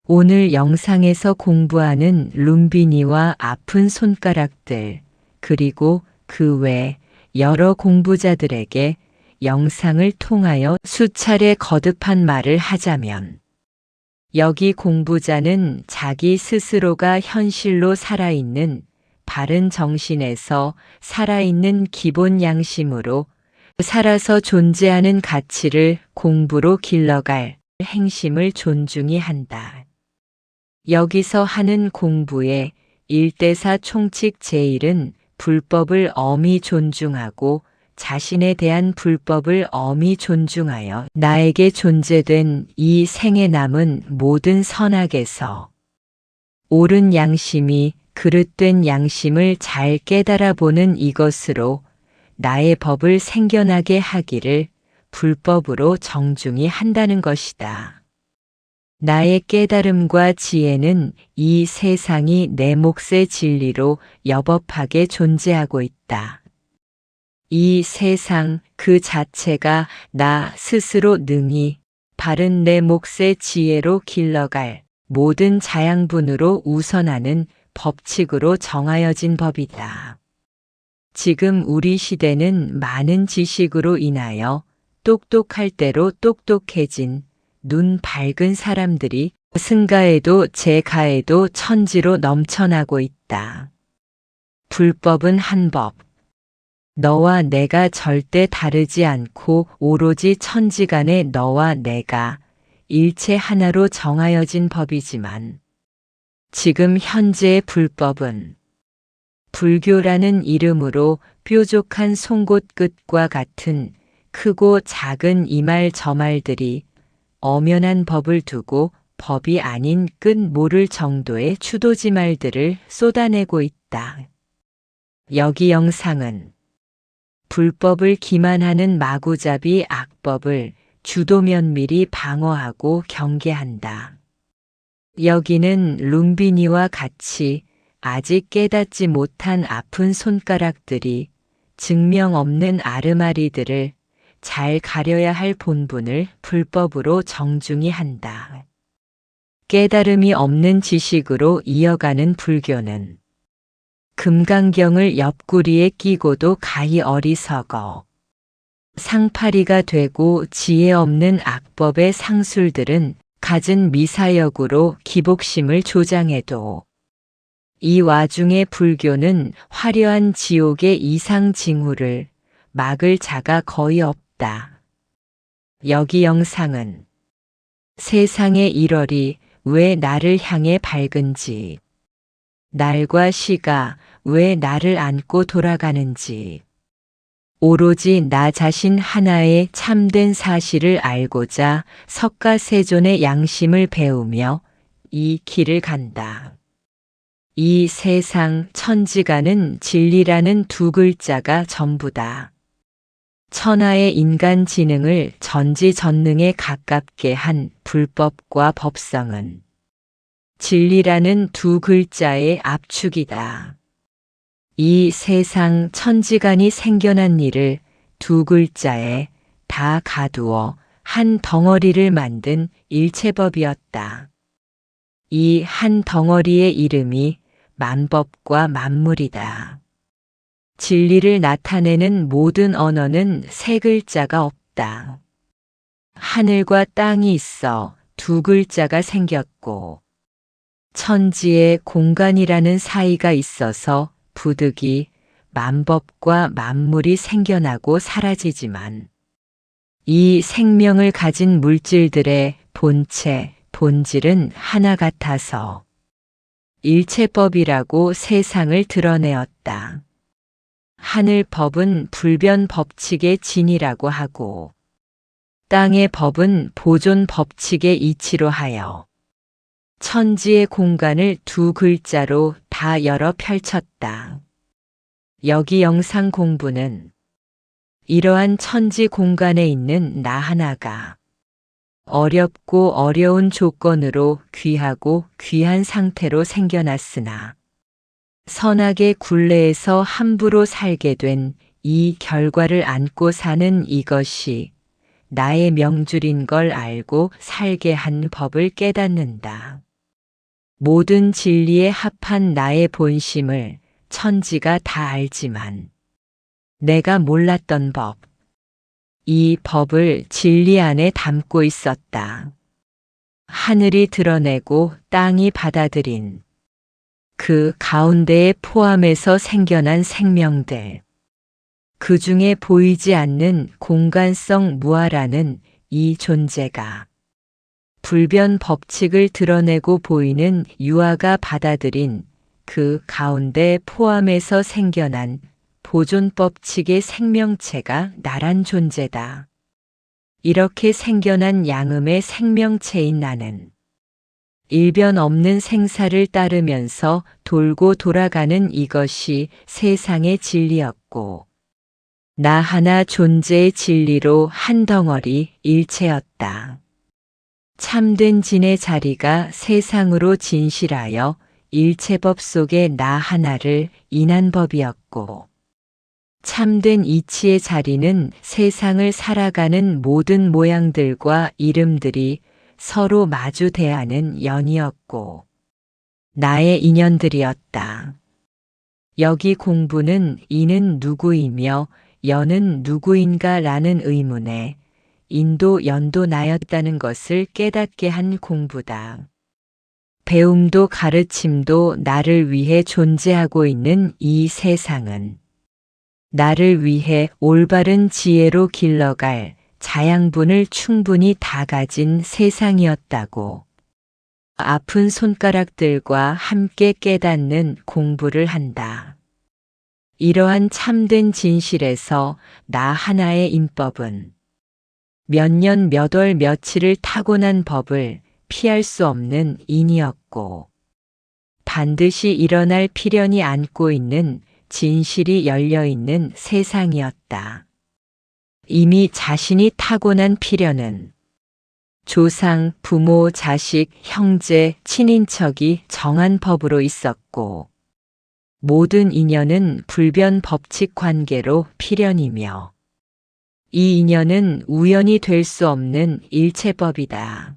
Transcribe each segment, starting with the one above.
오늘 영상에서 공부하는 룸비니와 아픈 손가락들, 그리고 그 외 여러 공부자들에게 영상을 통하여 수차례 거듭한 말을 하자면, 여기 공부자는 자기 스스로가 현실로 살아있는 바른 정신에서 살아있는 기본 양심으로 살아서 존재하는 가치를 공부로 길러갈 행심을 존중히 한다. 여기서 하는 공부의 1대4 총칙 제1은 불법을 엄히 존중하고 자신에 대한 불법을 엄히 존중하여 나에게 존재된 이 생에 남은 모든 선악에서 옳은 양심이 그릇된 양심을 잘 깨달아 보는 이것으로 나의 법을 생겨나게 하기를 불법으로 정중히 한다는 것이다. 나의 깨달음과 지혜는 이 세상이 내 몫의 진리로 여법하게 존재하고 있다. 이 세상 그 자체가 나 스스로 능히 바른 내 몫의 지혜로 길러갈 모든 자양분으로 우선하는 법칙으로 정하여진 법이다. 지금 우리 시대는 많은 지식으로 인하여 똑똑할 대로 똑똑해진 눈 밝은 사람들이 승가에도 재가에도 천지로 넘쳐나고 있다. 불법은 한 법. 너와 내가 절대 다르지 않고 오로지 천지간의 너와 내가 일체 하나로 정하여진 법이지만, 지금 현재의 불법은 불교라는 이름으로 뾰족한 송곳 끝과 같은 크고 작은 이 말 저 말들이 엄연한 법을 두고 법이 아닌 끝 모를 정도의 추도지 말들을 쏟아내고 있다. 여기 영상은 불법을 기만하는 마구잡이 악법을 주도 면밀히 방어하고 경계한다. 여기는 룸비니와 같이 아직 깨닫지 못한 아픈 손가락들이 증명 없는 아르마리들을 잘 가려야 할 본분을 불법으로 정중히 한다. 깨달음이 없는 지식으로 이어가는 불교는 금강경을 옆구리에 끼고도 가히 어리석어 상파리가 되고 지혜 없는 악법의 상술들은 갖은 미사역으로 기복심을 조장해도 이 와중에 불교는 화려한 지옥의 이상징후를 막을 자가 거의 없다. 여기 영상은 세상의 1월이 왜 나를 향해 밝은지, 날과 시가 왜 나를 안고 돌아가는지, 오로지 나 자신 하나의 참된 사실을 알고자 석가세존의 양심을 배우며 이 길을 간다. 이 세상 천지간은 진리라는 두 글자가 전부다. 천하의 인간 지능을 전지전능에 가깝게 한 불법과 법성은 진리라는 두 글자의 압축이다. 이 세상 천지간이 생겨난 일을 두 글자에 다 가두어 한 덩어리를 만든 일체법이었다. 이 한 덩어리의 이름이 만법과 만물이다. 진리를 나타내는 모든 언어는 세 글자가 없다. 하늘과 땅이 있어 두 글자가 생겼고, 천지에 공간이라는 사이가 있어서 부득이 만법과 만물이 생겨나고 사라지지만, 이 생명을 가진 물질들의 본체, 본질은 하나 같아서 일체법이라고 세상을 드러내었다. 하늘 법은 불변 법칙의 진이라고 하고, 땅의 법은 보존 법칙의 이치로 하여 천지의 공간을 두 글자로 다 열어 펼쳤다. 여기 영상 공부는 이러한 천지 공간에 있는 나 하나가 어렵고 어려운 조건으로 귀하고 귀한 상태로 생겨났으나 선악의 굴레에서 함부로 살게 된 이 결과를 안고 사는 이것이 나의 명줄인 걸 알고 살게 한 법을 깨닫는다. 모든 진리에 합한 나의 본심을 천지가 다 알지만 내가 몰랐던 법, 이 법을 진리 안에 담고 있었다. 하늘이 드러내고 땅이 받아들인 그 가운데에 포함해서 생겨난 생명들, 그 중에 보이지 않는 공간성 무아라는 이 존재가 불변 법칙을 드러내고 보이는 유아가 받아들인 그 가운데 포함해서 생겨난 보존 법칙의 생명체가 나란 존재다. 이렇게 생겨난 양음의 생명체인 나는 일변 없는 생사를 따르면서 돌고 돌아가는 이것이 세상의 진리였고, 나 하나 존재의 진리로 한 덩어리 일체였다. 참된 진의 자리가 세상으로 진실하여 일체법 속에 나 하나를 인한 법이었고, 참된 이치의 자리는 세상을 살아가는 모든 모양들과 이름들이 서로 마주 대하는 연이었고, 나의 인연들이었다. 여기 공부는 이는 누구이며 여는 누구인가 라는 의문에 인도 연도 나였다는 것을 깨닫게 한 공부다. 배움도 가르침도 나를 위해 존재하고 있는 이 세상은 나를 위해 올바른 지혜로 길러갈 자양분을 충분히 다 가진 세상이었다고 아픈 손가락들과 함께 깨닫는 공부를 한다. 이러한 참된 진실에서 나 하나의 인법은 몇 년 몇 월 며칠을 타고난 법을 피할 수 없는 인이었고, 반드시 일어날 필연이 안고 있는 진실이 열려있는 세상이었다. 이미 자신이 타고난 필연은 조상, 부모, 자식, 형제, 친인척이 정한 법으로 있었고, 모든 인연은 불변 법칙 관계로 필연이며, 이 인연은 우연이 될 수 없는 일체법이다.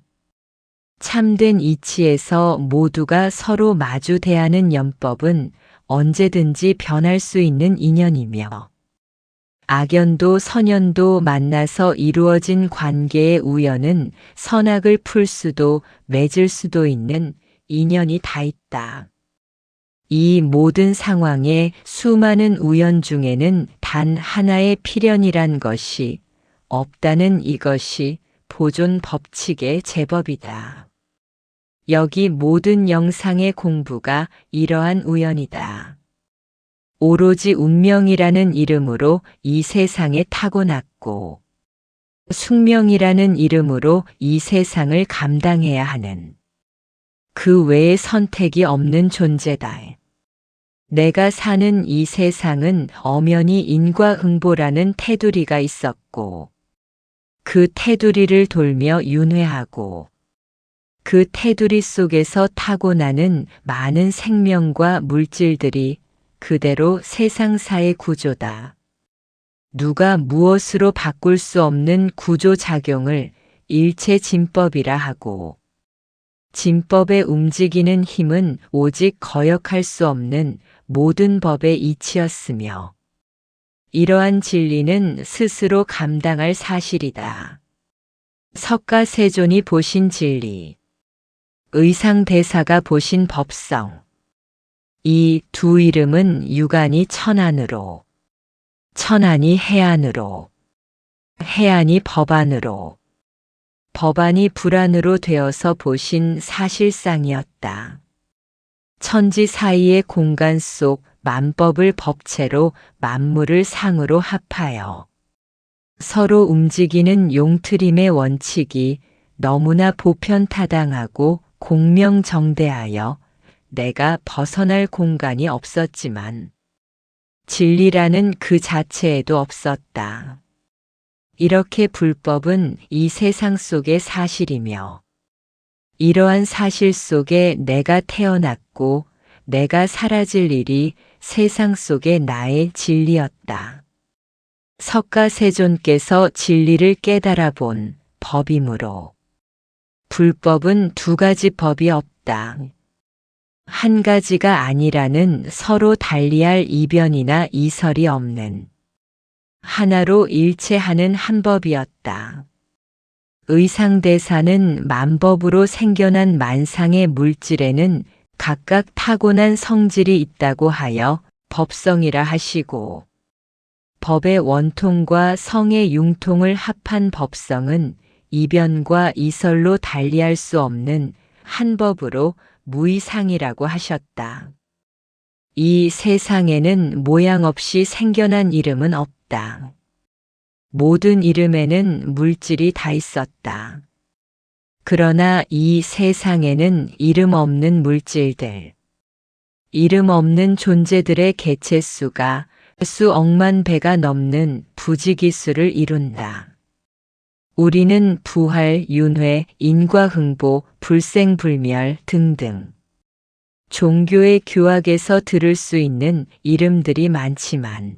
참된 이치에서 모두가 서로 마주 대하는 연법은 언제든지 변할 수 있는 인연이며, 악연도 선연도 만나서 이루어진 관계의 우연은 선악을 풀 수도 맺을 수도 있는 인연이 다 있다. 이 모든 상황의 수많은 우연 중에는 단 하나의 필연이란 것이 없다는 이것이 보존 법칙의 제법이다. 여기 모든 영상의 공부가 이러한 우연이다. 오로지 운명이라는 이름으로 이 세상에 타고났고, 숙명이라는 이름으로 이 세상을 감당해야 하는 그 외의 선택이 없는 존재다. 내가 사는 이 세상은 엄연히 인과응보라는 테두리가 있었고, 그 테두리를 돌며 윤회하고, 그 테두리 속에서 타고나는 많은 생명과 물질들이 그대로 세상사의 구조다. 누가 무엇으로 바꿀 수 없는 구조작용을 일체 진법이라 하고, 진법의 움직이는 힘은 오직 거역할 수 없는 모든 법의 이치였으며, 이러한 진리는 스스로 감당할 사실이다. 석가세존이 보신 진리, 의상대사가 보신 법성, 이 두 이름은 유관이 천안으로, 천안이 해안으로, 해안이 법안으로, 법안이 불안으로 되어서 보신 사실상이었다. 천지 사이의 공간 속 만법을 법체로 만물을 상으로 합하여 서로 움직이는 용트림의 원칙이 너무나 보편타당하고 공명정대하여 내가 벗어날 공간이 없었지만 진리라는 그 자체에도 없었다. 이렇게 불법은 이 세상 속의 사실이며, 이러한 사실 속에 내가 태어났고 내가 사라질 일이 세상 속의 나의 진리였다. 석가세존께서 진리를 깨달아 본 법이므로 불법은 두 가지 법이 없다. 한 가지가 아니라는 서로 달리할 이변이나 이설이 없는 하나로 일체하는 한 법이었다. 의상대사는 만법으로 생겨난 만상의 물질에는 각각 타고난 성질이 있다고 하여 법성이라 하시고, 법의 원통과 성의 융통을 합한 법성은 이변과 이설로 달리할 수 없는 한 법으로 무이상이라고 하셨다. 이 세상에는 모양 없이 생겨난 이름은 없다. 모든 이름에는 물질이 다 있었다. 그러나 이 세상에는 이름 없는 물질들, 이름 없는 존재들의 개체수가 수억만 배가 넘는 부지기수를 이룬다. 우리는 부활, 윤회, 인과응보, 불생불멸 등등 종교의 규약에서 들을 수 있는 이름들이 많지만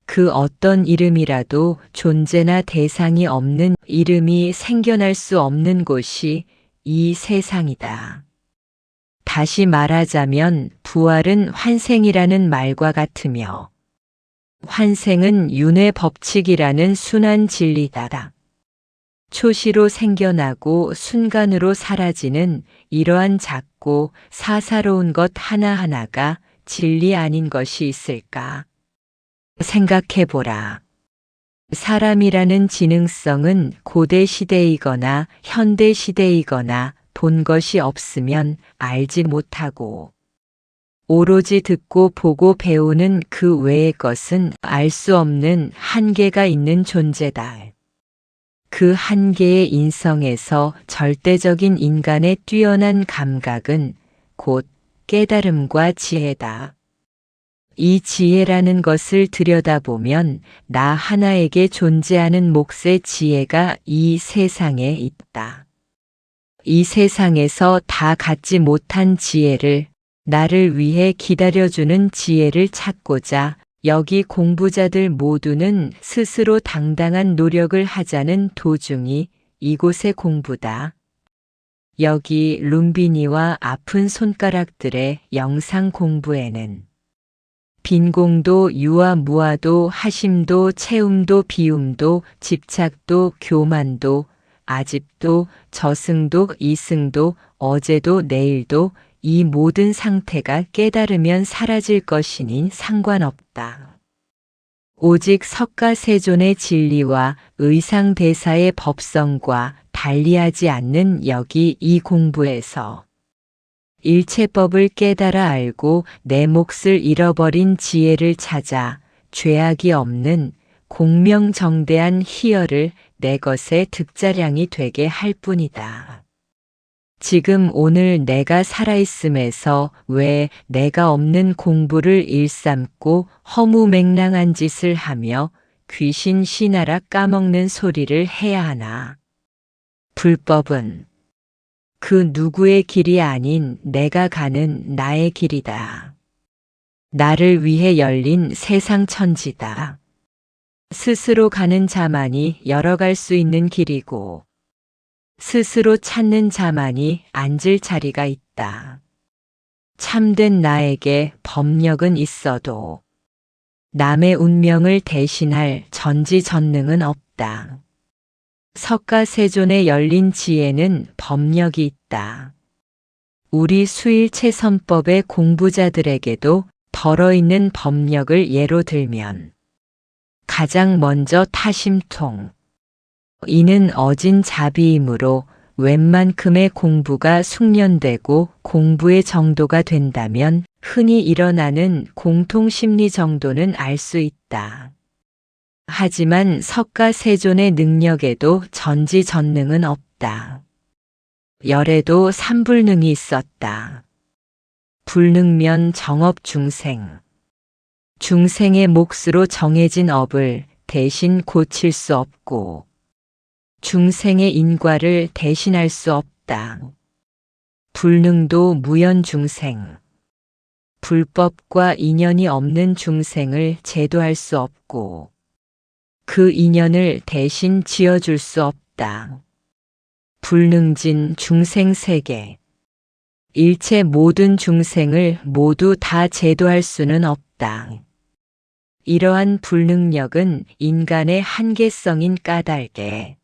그 어떤 이름이라도 존재나 대상이 없는 이름이 생겨날 수 없는 곳이 이 세상이다. 다시 말하자면 부활은 환생이라는 말과 같으며 환생은 윤회 법칙이라는 순환 진리다. 초시로 생겨나고 순간으로 사라지는 이러한 작고 사사로운 것 하나하나가 진리 아닌 것이 있을까? 생각해보라. 사람이라는 지능성은 고대 시대이거나 현대 시대이거나 본 것이 없으면 알지 못하고 오로지 듣고 보고 배우는 그 외의 것은 알 수 없는 한계가 있는 존재다. 그 한계의 인성에서 절대적인 인간의 뛰어난 감각은 곧 깨달음과 지혜다. 이 지혜라는 것을 들여다보면 나 하나에게 존재하는 몫의 지혜가 이 세상에 있다. 이 세상에서 다 갖지 못한 지혜를 나를 위해 기다려주는 지혜를 찾고자 여기 공부자들 모두는 스스로 당당한 노력을 하자는 도중이 이곳의 공부다. 여기 룸비니와 아픈 손가락들의 영상 공부에는 빈공도 유아무아도 하심도 채움도 비움도 집착도 교만도 아집도 저승도 이승도 어제도 내일도 이 모든 상태가 깨달으면 사라질 것이니 상관없다. 오직 석가세존의 진리와 의상대사의 법성과 달리하지 않는 여기 이 공부에서 일체법을 깨달아 알고 내 몫을 잃어버린 지혜를 찾아 죄악이 없는 공명정대한 희열을 내 것의 득자량이 되게 할 뿐이다. 지금 오늘 내가 살아있음에서 왜 내가 없는 공부를 일삼고 허무맹랑한 짓을 하며 귀신 신하라 까먹는 소리를 해야 하나. 불법은 그 누구의 길이 아닌 내가 가는 나의 길이다. 나를 위해 열린 세상 천지다. 스스로 가는 자만이 열어갈 수 있는 길이고 스스로 찾는 자만이 앉을 자리가 있다. 참된 나에게 법력은 있어도 남의 운명을 대신할 전지전능은 없다. 석가세존에 열린 지혜는 법력이 있다. 우리 수일체선법의 공부자들에게도 덜어있는 법력을 예로 들면 가장 먼저 타심통. 이는 어진 자비이므로 웬만큼의 공부가 숙련되고 공부의 정도가 된다면 흔히 일어나는 공통심리 정도는 알 수 있다. 하지만 석가세존의 능력에도 전지전능은 없다. 열에도 삼불능이 있었다. 불능면 정업중생. 중생의 몫으로 정해진 업을 대신 고칠 수 없고 중생의 인과를 대신할 수 없다. 불능도 무연중생. 불법과 인연이 없는 중생을 제도할 수 없고 그 인연을 대신 지어줄 수 없다. 불능진 중생세계. 일체 모든 중생을 모두 다 제도할 수는 없다. 이러한 불능력은 인간의 한계성인 까닭에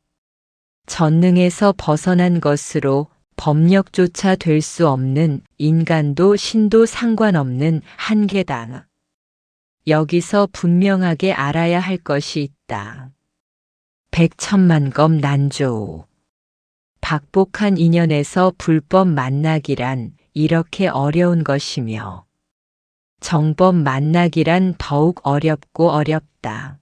전능에서 벗어난 것으로 법력조차 될 수 없는 인간도 신도 상관없는 한계다. 여기서 분명하게 알아야 할 것이 있다. 백천만검 난조. 박복한 인연에서 불법 만나기란 이렇게 어려운 것이며 정법 만나기란 더욱 어렵고 어렵다.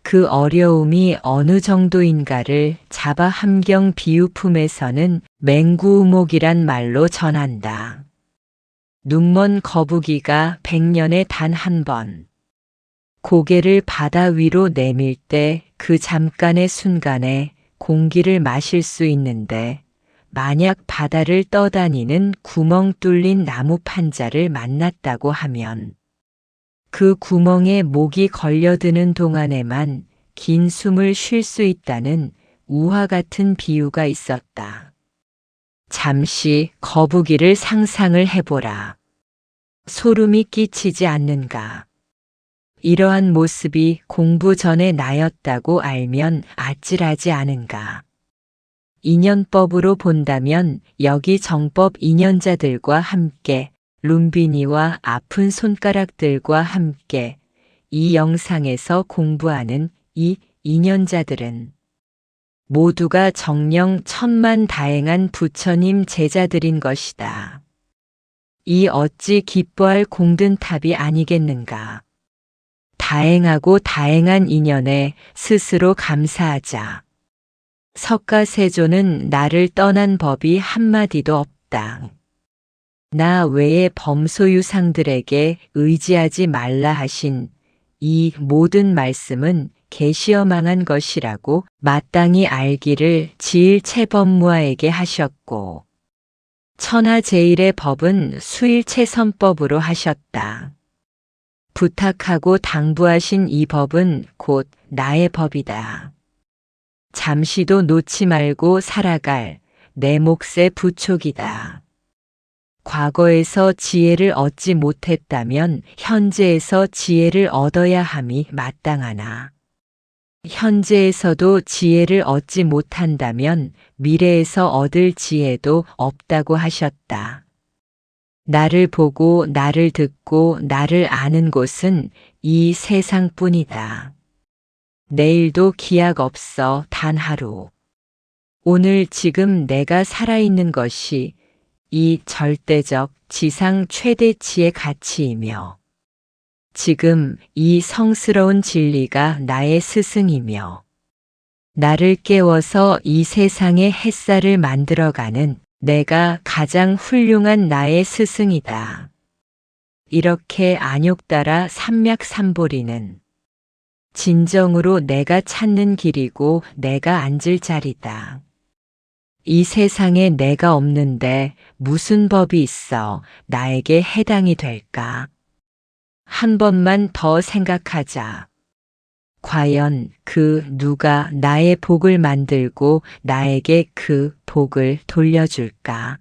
그 어려움이 어느 정도인가를 자바 함경 비유품에서는 맹구우목이란 말로 전한다. 눈먼 거북이가 100년에 단 한 번 고개를 바다 위로 내밀 때 그 잠깐의 순간에 공기를 마실 수 있는데 만약 바다를 떠다니는 구멍 뚫린 나무 판자를 만났다고 하면 그 구멍에 목이 걸려드는 동안에만 긴 숨을 쉴 수 있다는 우화 같은 비유가 있었다. 잠시 거북이를 상상을 해보라. 소름이 끼치지 않는가? 이러한 모습이 공부 전에 나였다고 알면 아찔하지 않은가? 인연법으로 본다면 여기 정법 인연자들과 함께 룸비니와 아픈 손가락들과 함께 이 영상에서 공부하는 이 인연자들은 모두가 정령 천만다행한 부처님 제자들인 것이다. 이 어찌 기뻐할 공든탑이 아니겠는가? 다행하고 다행한 인연에 스스로 감사하자. 석가세조는 나를 떠난 법이 한마디도 없다. 나 외의 범소유상들에게 의지하지 말라 하신 이 모든 말씀은 계시어망한 것이라고 마땅히 알기를 지일체법무아에게 하셨고 천하제일의 법은 수일체선법으로 하셨다. 부탁하고 당부하신 이 법은 곧 나의 법이다. 잠시도 놓지 말고 살아갈 내 몫의 부촉이다. 과거에서 지혜를 얻지 못했다면 현재에서 지혜를 얻어야 함이 마땅하나 현재에서도 지혜를 얻지 못한다면 미래에서 얻을 지혜도 없다고 하셨다. 나를 보고 나를 듣고 나를 아는 곳은 이 세상뿐이다. 내일도 기약 없어 단 하루. 오늘 지금 내가 살아있는 것이 이 절대적 지상 최대치의 가치이며 지금 이 성스러운 진리가 나의 스승이며 나를 깨워서 이 세상의 햇살을 만들어가는 내가 가장 훌륭한 나의 스승이다. 이렇게 안욕따라 삼맥삼보리는 진정으로 내가 찾는 길이고 내가 앉을 자리다. 이 세상에 내가 없는데 무슨 법이 있어 나에게 해당이 될까? 한 번만 더 생각하자. 과연 그 누가 나의 복을 만들고 나에게 그 복을 돌려줄까?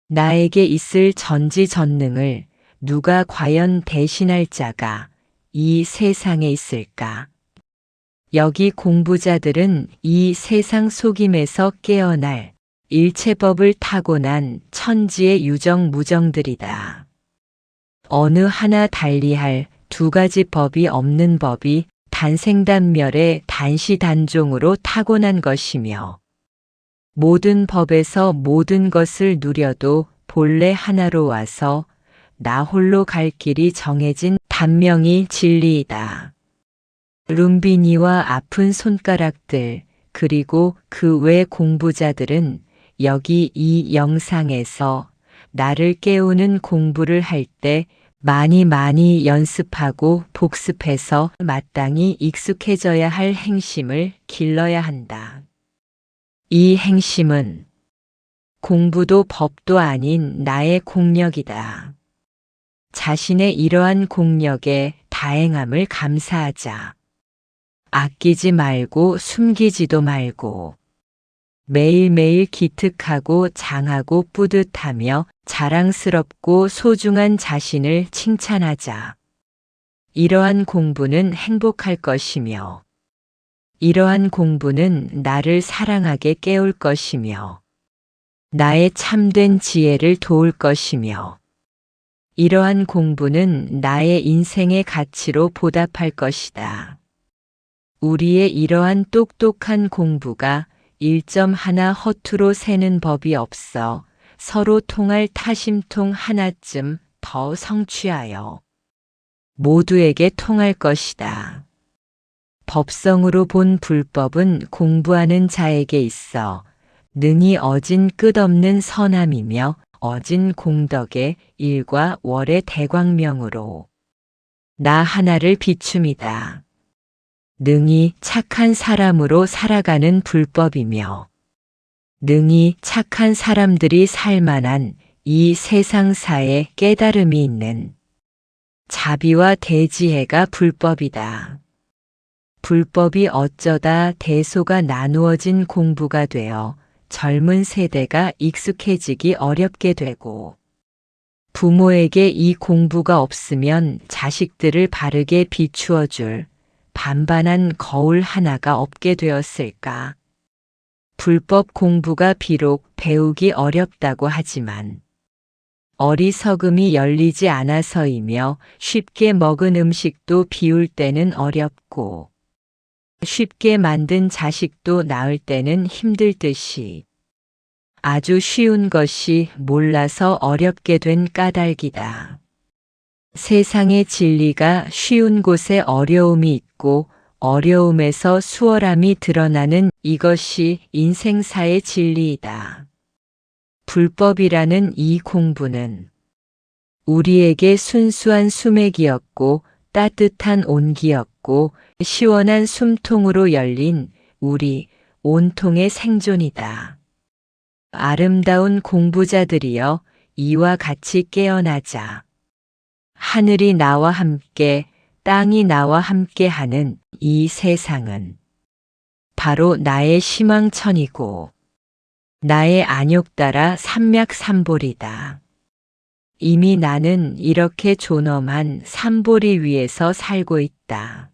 나에게 있을 전지전능을 누가 과연 대신할 자가 이 세상에 있을까? 여기 공부자들은 이 세상 속임에서 깨어날 일체법을 타고난 천지의 유정무정들이다. 어느 하나 달리할 두 가지 법이 없는 법이 단생단멸의 단시단종으로 타고난 것이며 모든 법에서 모든 것을 누려도 본래 하나로 와서 나 홀로 갈 길이 정해진 단명이 진리이다. 룸비니와 아픈 손가락들 그리고 그 외 공부자들은 여기 이 영상에서 나를 깨우는 공부를 할 때 많이 연습하고 복습해서 마땅히 익숙해져야 할 행심을 길러야 한다. 이 행심은 공부도 법도 아닌 나의 공력이다. 자신의 이러한 공력에 다행함을 감사하자. 아끼지 말고 숨기지도 말고 매일매일 기특하고 장하고 뿌듯하며 자랑스럽고 소중한 자신을 칭찬하자. 이러한 공부는 행복할 것이며, 이러한 공부는 나를 사랑하게 깨울 것이며, 나의 참된 지혜를 도울 것이며, 이러한 공부는 나의 인생의 가치로 보답할 것이다. 우리의 이러한 똑똑한 공부가 1점 하나 허투루 새는 법이 없어 서로 통할 타심통 하나쯤 더 성취하여 모두에게 통할 것이다. 법성으로 본 불법은 공부하는 자에게 있어 능히 어진 끝없는 선함이며 어진 공덕의 일과 월의 대광명으로 나 하나를 비춤이다. 능히 착한 사람으로 살아가는 불법이며 능히 착한 사람들이 살만한 이 세상사에 깨달음이 있는 자비와 대지혜가 불법이다. 불법이 어쩌다 대소가 나누어진 공부가 되어 젊은 세대가 익숙해지기 어렵게 되고 부모에게 이 공부가 없으면 자식들을 바르게 비추어 줄 반반한 거울 하나가 없게 되었을까? 불법 공부가 비록 배우기 어렵다고 하지만 어리석음이 열리지 않아서이며 쉽게 먹은 음식도 비울 때는 어렵고 쉽게 만든 자식도 낳을 때는 힘들듯이 아주 쉬운 것이 몰라서 어렵게 된 까닭이다. 세상의 진리가 쉬운 곳에 어려움이 있고 어려움에서 수월함이 드러나는 이것이 인생사의 진리이다. 불법이라는 이 공부는 우리에게 순수한 수맥이었고 따뜻한 온기였고 시원한 숨통으로 열린 우리 온통의 생존이다. 아름다운 공부자들이여 이와 같이 깨어나자. 하늘이 나와 함께 땅이 나와 함께 하는 이 세상은 바로 나의 희망천이고 나의 안욕 따라 삼맥삼볼이다. 이미 나는 이렇게 존엄한 삼보리 위에서 살고 있다.